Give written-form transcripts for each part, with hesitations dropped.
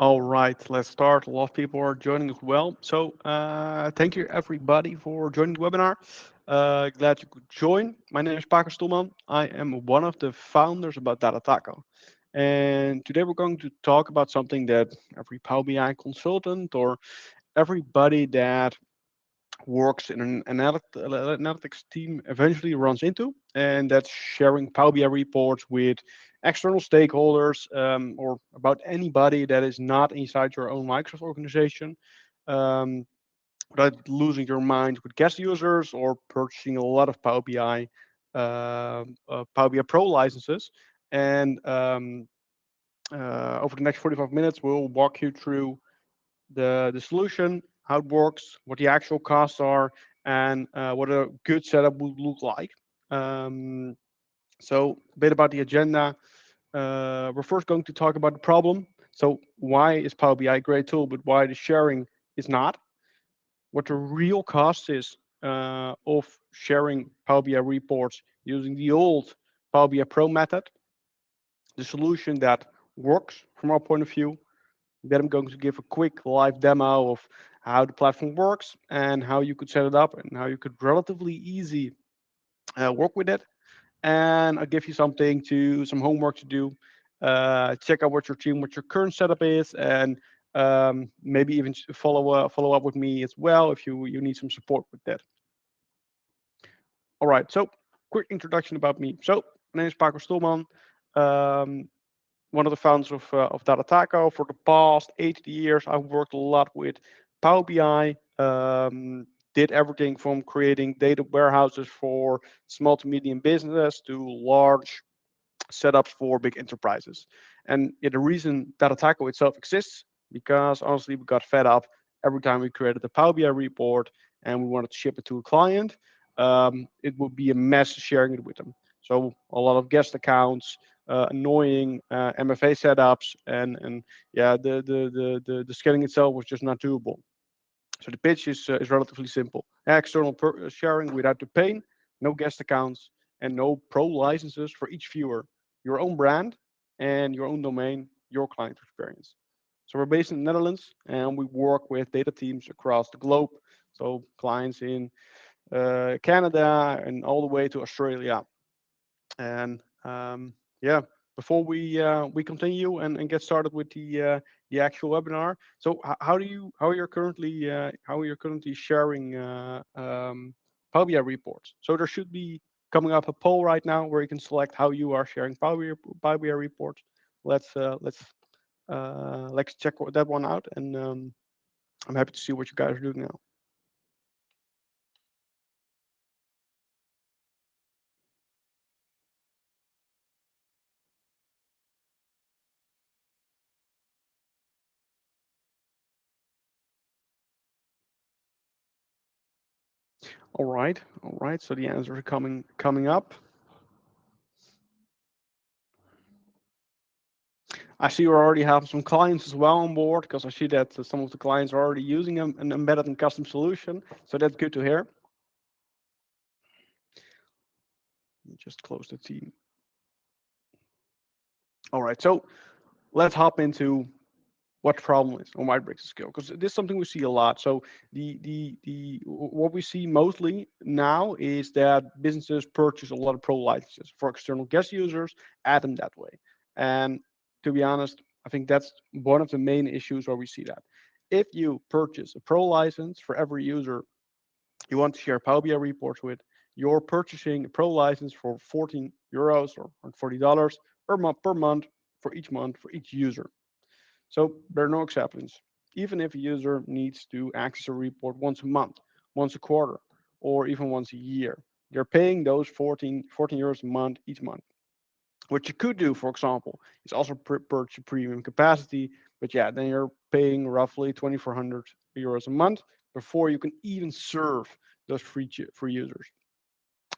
All right, let's start. A lot of people are joining as well. So, thank you everybody for joining the webinar. Glad you could join. My name is Paco Stoelman. I am one of the founders about Data Taco. And today we're going to talk about something that every Power BI consultant or everybody that works in an analytics team eventually runs into, and that's sharing Power BI reports with external stakeholders or about anybody that is not inside your own Microsoft organization, um, without losing your mind with guest users or purchasing a lot of Power BI Pro licenses. And over the next 45 minutes, we'll walk you through the solution, how it works, what the actual costs are, and what a good setup would look like. Um, so a bit about the agenda. We're first going to talk about the problem. So why is Power BI a great tool, but why the sharing is not? What the real cost is of sharing Power BI reports using the old Power BI Pro method, the solution that works from our point of view. Then I'm going to give a quick live demo of how the platform works and how you could set it up and how you could relatively easy work with it. And I'll give you some homework to do. Check out what your current setup is, and maybe even follow up with me as well if you need some support with that. All right. So quick introduction about me. So my name is Paco Stolman. Um, One of the founders of Data Taco. For the past 8 years, I've worked a lot with Power BI. Did everything from creating data warehouses for small to medium business to large setups for big enterprises. And yeah, the reason Data Taco itself exists because honestly we got fed up every time we created a Power BI report and we wanted to ship it to a client. It would be a mess sharing it with them. So a lot of guest accounts, annoying MFA setups, and yeah, the scaling itself was just not doable. So the pitch is relatively simple: external sharing without the pain, no guest accounts, and no pro licenses for each viewer. Your own brand and your own domain, your client experience. So we're based in the Netherlands, and we work with data teams across the globe. So clients in Canada and all the way to Australia. And yeah, before we continue and get started with the actual webinar, so how are you currently sharing Power BI reports? So there should be coming up a poll right now where you can select how you are sharing Power BI reports. Let's check that one out, and I'm happy to see what you guys are doing now. All right. So the answers are coming up. I see you already have some clients as well on board because I see that some of the clients are already using an embedded and custom solution. So that's good to hear. Let me just close the team. All right. So let's hop into what the problem is on why it breaks the scale, because this is something we see a lot. So the what we see mostly now is that businesses purchase a lot of pro licenses for external guest users, add them that way. And to be honest, I think that's one of the main issues where we see that. If you purchase a pro license for every user you want to share Power BI reports with, you're purchasing a pro license for €14 or $40 per month for each user. So there are no exceptions. Even if a user needs to access a report once a month, once a quarter, or even once a year, they're paying those €14 a month each month. What you could do, for example, is also purchase premium capacity, but yeah, then you're paying roughly €2,400 a month before you can even serve those free users.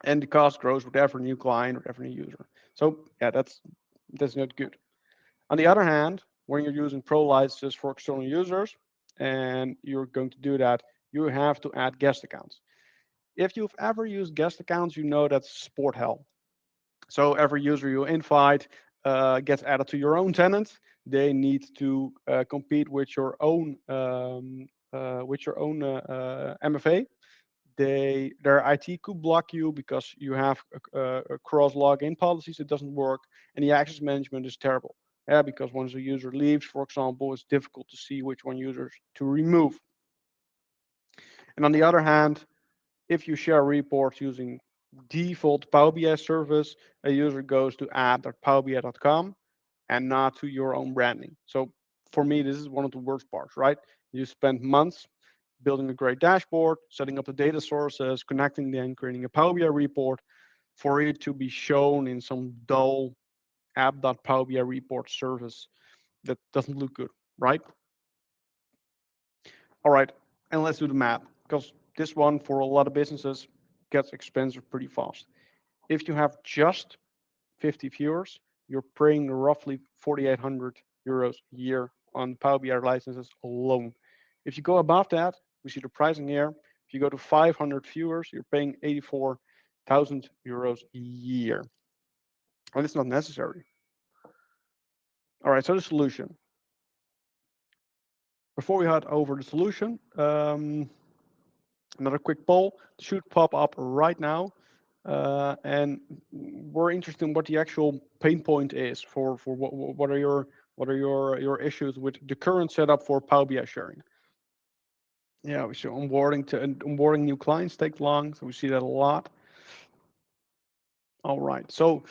And the cost grows with every new client or every new user. So yeah, that's not good. On the other hand, when you're using pro licenses for external users and you're going to do that, you have to add guest accounts. If you've ever used guest accounts, you know that's sport hell. So every user you invite, gets added to your own tenant, they need to compete with your own MFA. Their IT could block you because you have a cross login policies that doesn't work, and the access management is terrible. Yeah, because once a user leaves, for example, it's difficult to see which one users to remove. And on the other hand, if you share reports using default Power BI service, a user goes to app.powerbi.com and not to your own branding. So for me, this is one of the worst parts, right? You spend months building a great dashboard, setting up the data sources, connecting them, creating a Power BI report for it to be shown in some dull app.powerbi report service that doesn't look good, right? All right, and let's do the math because this one for a lot of businesses gets expensive pretty fast. If you have just 50 viewers, you're paying roughly 4,800 euros a year on Power BI licenses alone. If you go above that, we see the pricing here. If you go to 500 viewers, you're paying 84,000 euros a year. And it's not necessary. All right, so the solution. Before we head over the solution, another quick poll should pop up right now. And we're interested in what the actual pain point is for what are your issues with the current setup for Power BI sharing. Yeah, we see onboarding new clients takes long, so we see that a lot. All right, so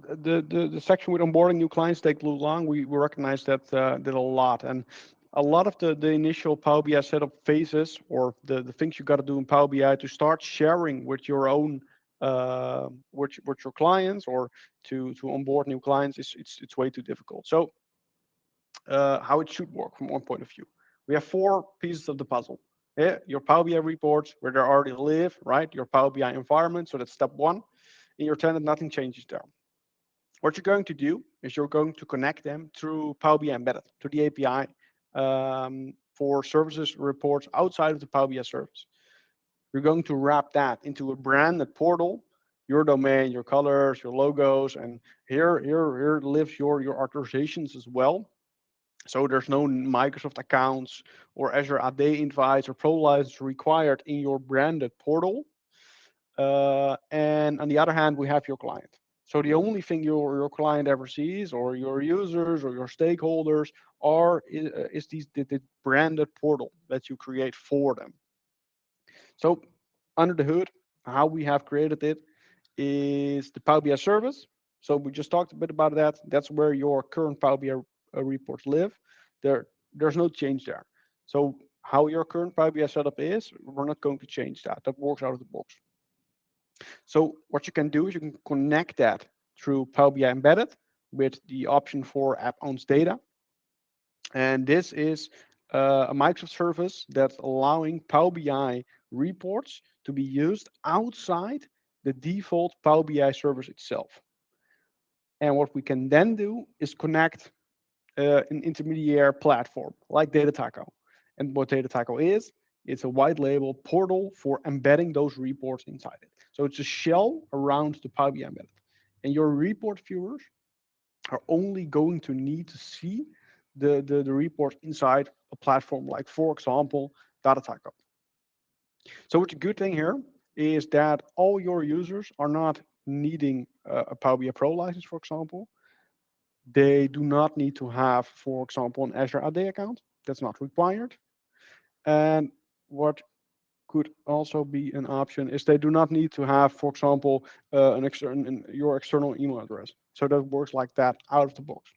the section with onboarding new clients take long. We recognize that a lot, and a lot of the initial Power BI setup phases or the things you got to do in Power BI to start sharing with your own with your clients or to onboard new clients is it's way too difficult. So how it should work from one point of view, we have four pieces of the puzzle. Yeah, your Power BI reports where they already live, right? Your Power BI environment, so that's step one. In your tenant, nothing changes there. What you're going to do is you're going to connect them through Power BI Embedded to the API for services reports outside of the Power BI service. You're going to wrap that into a branded portal, your domain, your colors, your logos, and here lives your authorizations as well. So there's no Microsoft accounts or Azure AD invites or pro license required in your branded portal. And on the other hand, we have your client. So the only thing your client ever sees, or your users, or your stakeholders, is the branded portal that you create for them. So under the hood, how we have created it is the Power BI service. So we just talked a bit about that. That's where your current Power BI reports live. There's no change there. So how your current Power BI setup is, we're not going to change that. That works out of the box. So what you can do is you can connect that through Power BI Embedded with the option for app owns data. And this is a Microsoft service that's allowing Power BI reports to be used outside the default Power BI service itself. And what we can then do is connect an intermediary platform like Data Taco. And what Data Taco is, it's a white label portal for embedding those reports inside it. So it's a shell around the Power BI embedded. And your report viewers are only going to need to see the report inside a platform like, for example, Data Taco. So what's a good thing here is that all your users are not needing a Power BI Pro license, for example. They do not need to have, for example, an Azure AD account. That's not required. And what could also be an option is they do not need to have, for example, your external email address. So that works like that out of the box.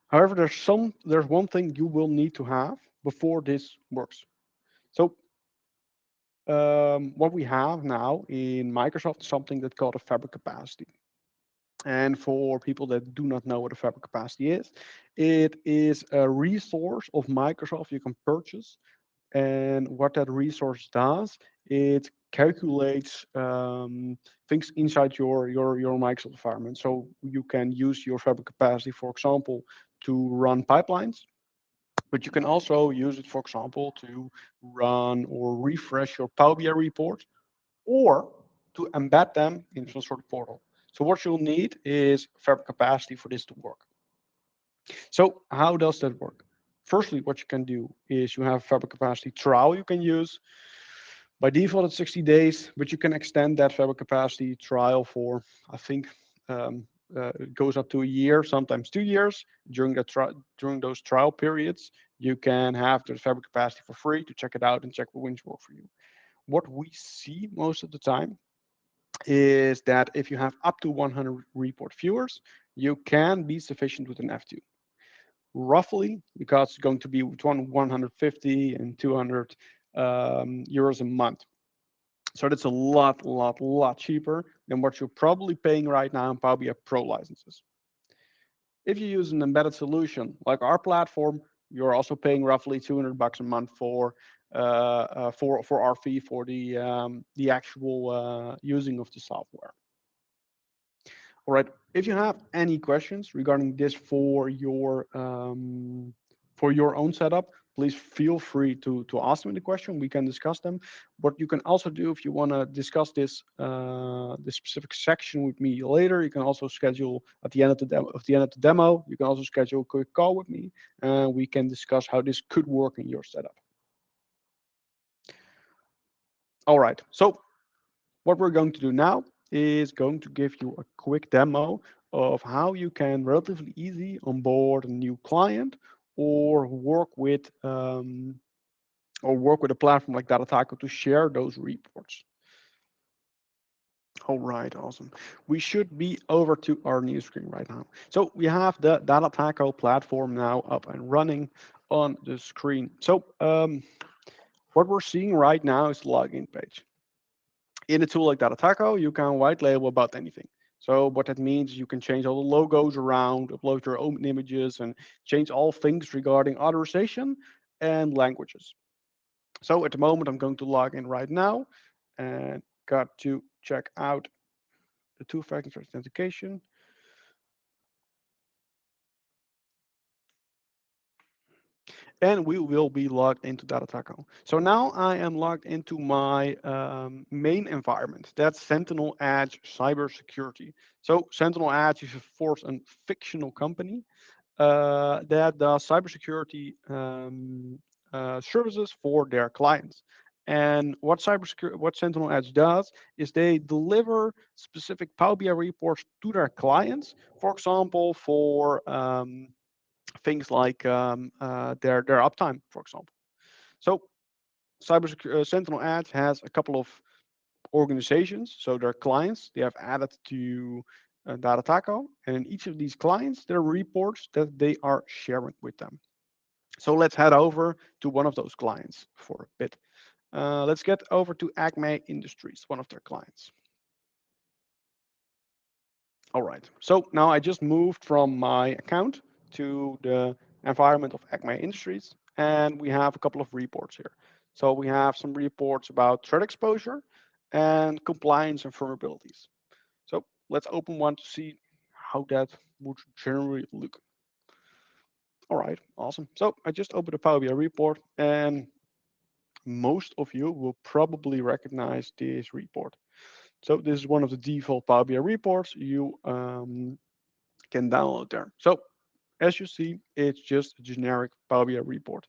However, there's one thing you will need to have before this works. So what we have now in Microsoft is something that's called a fabric capacity. And for people that do not know what a fabric capacity is, it is a resource of Microsoft you can purchase. And what that resource does, it calculates things inside your Microsoft environment. So you can use your fabric capacity, for example, to run pipelines, but you can also use it, for example, to run or refresh your Power BI report or to embed them in some sort of portal. So what you'll need is fabric capacity for this to work. So how does that work? Firstly, what you can do is you have fabric capacity trial you can use. By default, it's 60 days, but you can extend that fabric capacity trial for, I think, um, it goes up to a year, sometimes 2 years. During those trial periods, you can have the fabric capacity for free to check it out and check what wins work for you. What we see most of the time is that if you have up to 100 report viewers, you can be sufficient with an F2. Roughly, because it's going to be between 150 and 200 euros a month. So that's a lot cheaper than what you're probably paying right now in Power BI Pro licenses. If you use an embedded solution like our platform, you're also paying roughly 200 bucks a month for our fee for the actual using of the software. All right. If you have any questions regarding this for your own setup, please feel free to ask me the question. We can discuss them. What you can also do if you want to discuss this specific section with me later, you can also schedule at the end of the demo. You can also schedule a quick call with me, and we can discuss how this could work in your setup. All right. So what we're going to do now is going to give you a quick demo of how you can relatively easy onboard a new client or work with a platform like Datataco to share those reports. All right, awesome. We should be over to our new screen right now. So we have the Datataco platform now up and running on the screen. So what we're seeing right now is the login page. In a tool like Datataco, you can white label about anything. So what that means, you can change all the logos around, upload your own images, and change all things regarding authorization and languages. So at the moment, I'm going to log in right now and got to check out the two-factor authentication. And we will be logged into Datataco. So now I am logged into my main environment. That's Sentinel Edge Cybersecurity. So Sentinel Edge is, of course, a fictional company that does cybersecurity services for their clients. And what Sentinel Edge does is they deliver specific Power BI reports to their clients. For example, for things like their uptime, for example. So Sentinel Edge has a couple of organizations, so their clients they have added to Datataco, and in each of these clients, there are reports that they are sharing with them. So let's head over to one of those clients for a bit. Let's get over to Acme Industries, one of their clients. All right, so now I just moved from my account to the environment of Acme Industries, and we have a couple of reports here. So we have some reports about threat exposure and compliance and vulnerabilities. So let's open one to see how that would generally look. All right, awesome. So I just opened a Power BI report, and most of you will probably recognize this report. So this is one of the default Power BI reports you can download there. So as you see, it's just a generic Power BI report.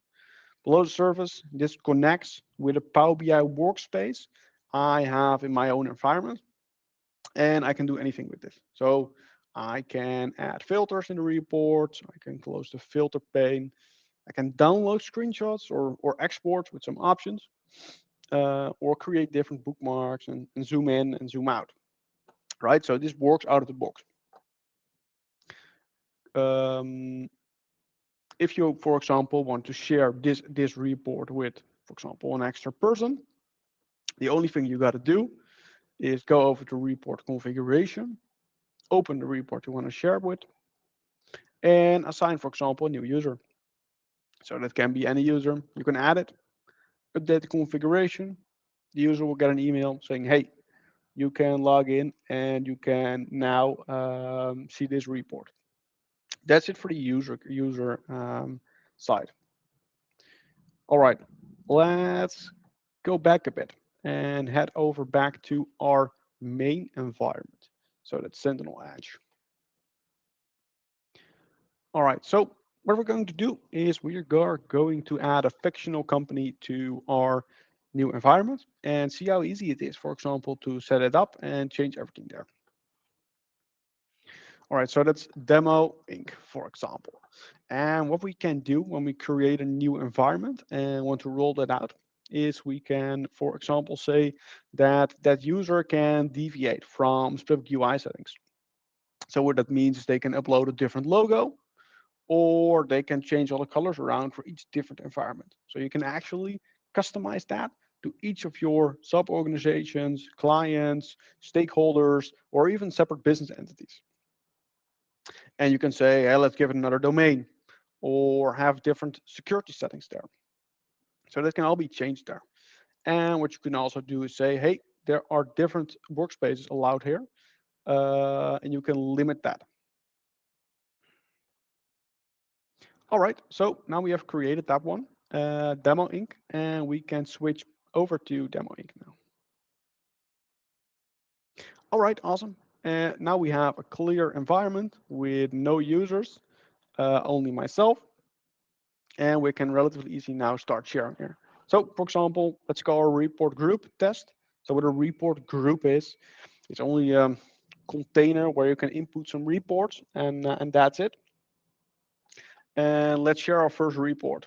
Below the surface, this connects with a Power BI workspace I have in my own environment, and I can do anything with this. So I can add filters in the report, I can close the filter pane, I can download screenshots or export with some options, or create different bookmarks and zoom in and zoom out, right? So this works out of the box. Um, if you, for example, want to share this report with, for example, an extra person, the only thing you got to do is go over to report configuration, open the report you want to share with, and assign, for example, a new user. So that can be any user. You can add it, update the configuration. The user will get an email saying, hey, you can log in and you can now see this report. That's it for the user side. All right, let's go back a bit and head over back to our main environment. So that's Sentinel Edge. All right, so what we're going to do is we are going to add a fictional company to our new environment and see how easy it is, for example, to set it up and change everything there. All right, so that's Demo Inc., for example. And what we can do when we create a new environment and want to roll that out is we can, for example, say that that user can deviate from specific UI settings. So what that means is they can upload a different logo, or they can change all the colors around for each different environment. So you can actually customize that to each of your sub-organizations, clients, stakeholders, or even separate business entities. And you can say, hey, let's give it another domain, or have different security settings there. So that can all be changed there. And what you can also do is say, hey, there are different workspaces allowed here, and you can limit that. All right, so now we have created that one, Demo Inc., and we can switch over to Demo Inc. now. All right, awesome. And now we have a clear environment with no users, only myself, and we can relatively easy now start sharing here. So for example, let's go our report group test. So what a report group is, it's only a container where you can input some reports, and that's it. And let's share our first report.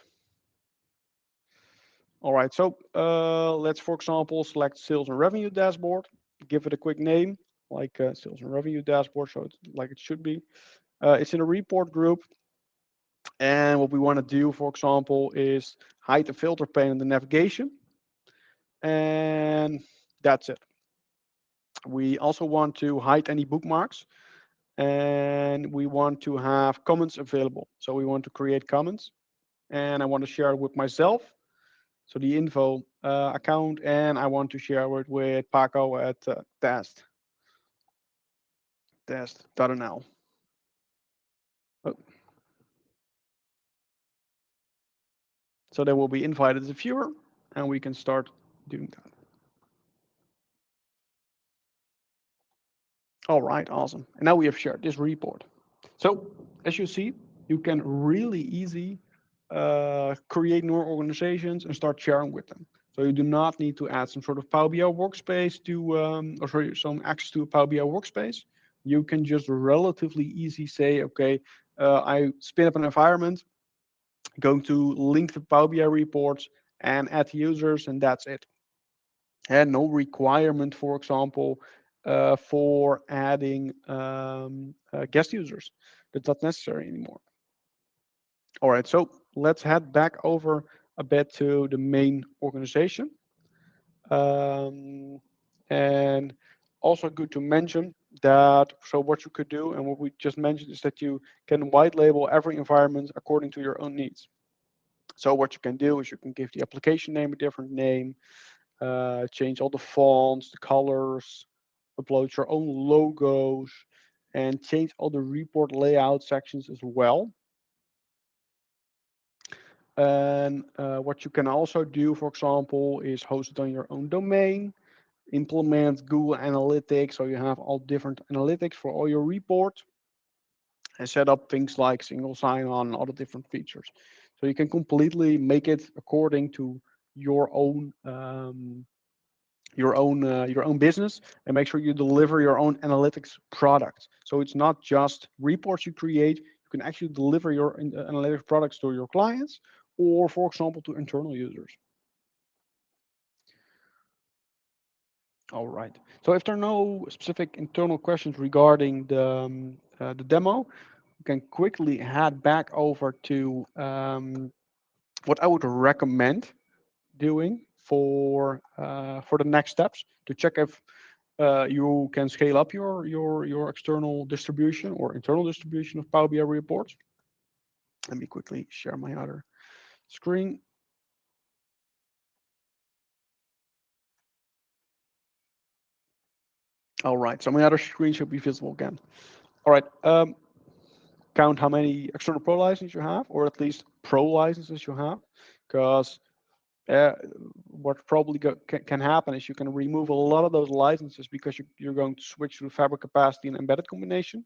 All right, so let's, for example, select sales and revenue dashboard, give it a quick name, like sales and revenue dashboard, so it's like it should be. It's in a report group. And what we want to do, for example, is hide the filter pane in the navigation. And that's it. We also want to hide any bookmarks. And we want to have comments available. So we want to create comments. And I want to share it with myself. So the info account, and I want to share it with Paco at test.nl. Oh. So they will be invited as a viewer, and we can start doing that. All right, awesome. And now we have shared this report. So as you see, you can really easy create new organizations and start sharing with them. So you do not need to add some sort of Power BI workspace to, or sorry, some access to a Power BI workspace. You can just relatively easy say, okay, I spin up an environment, going to link the Power BI reports and add users, and that's it. And no requirement, for example, for adding guest users. That's not necessary anymore. All right, so let's head back over a bit to the main organization. Um, and also good to mention that, so what you could do and what we just mentioned is that you can white label every environment according to your own needs. So what you can do is you can give the application name a different name, change all the fonts, the colors, upload your own logos, and change all the report layout sections as well. And what you can also do, for example, is host it on your own domain, implement Google Analytics, so you have all different analytics for all your reports, and set up things like single sign-on and all the different features. So you can completely make it according to your own business, and make sure you deliver your own analytics product. So it's not just reports you create, you can actually deliver your analytics products to your clients, or for example to internal users. All right, so if there are no specific internal questions regarding the demo, we can quickly head back over to what I would recommend doing for the next steps to check if you can scale up your external distribution or internal distribution of Power BI reports. Let me quickly share my other screen. All right, so my other screen should be visible again. All right, count how many external pro licenses you have, or at least pro licenses you have, because uh, what probably can happen is you can remove a lot of those licenses because you're going to switch to fabric capacity and embedded combination.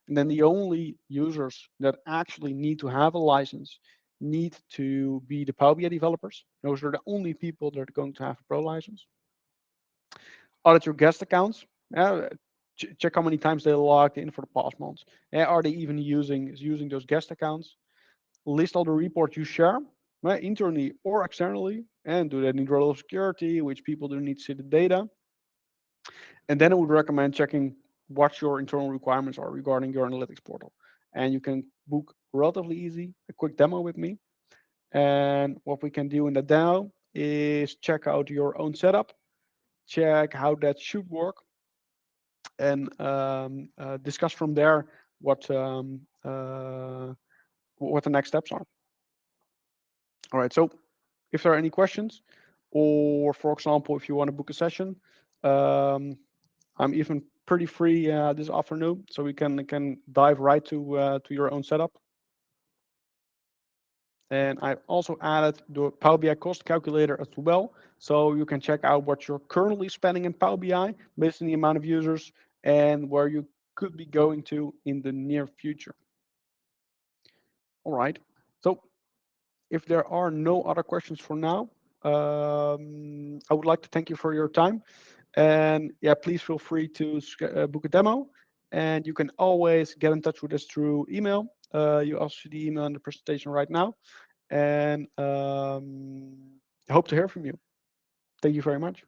And then the only users that actually need to have a license need to be the Power BI developers. Those are the only people that are going to have a pro license. Audit your guest accounts. Check how many times they logged in for the past months. Are they even using those guest accounts? List all the reports you share, internally or externally, and do that in role of security, which people do need to see the data. And then I would recommend checking what your internal requirements are regarding your analytics portal. And you can book relatively easy a quick demo with me. And what we can do in the demo is check out your own setup, check how that should work, and discuss from there what um, uh, what the next steps are. All right. So if there are any questions, or for example, if you want to book a session, um, I'm even pretty free this afternoon, so we can dive right to your own setup. And I've also added the Power BI cost calculator as well, so you can check out what you're currently spending in Power BI based on the amount of users and where you could be going to in the near future. All right. So if there are no other questions for now, I would like to thank you for your time. And yeah, please feel free to book a demo. And you can always get in touch with us through email. You also see the email in the presentation right now. And I hope to hear from you. Thank you very much.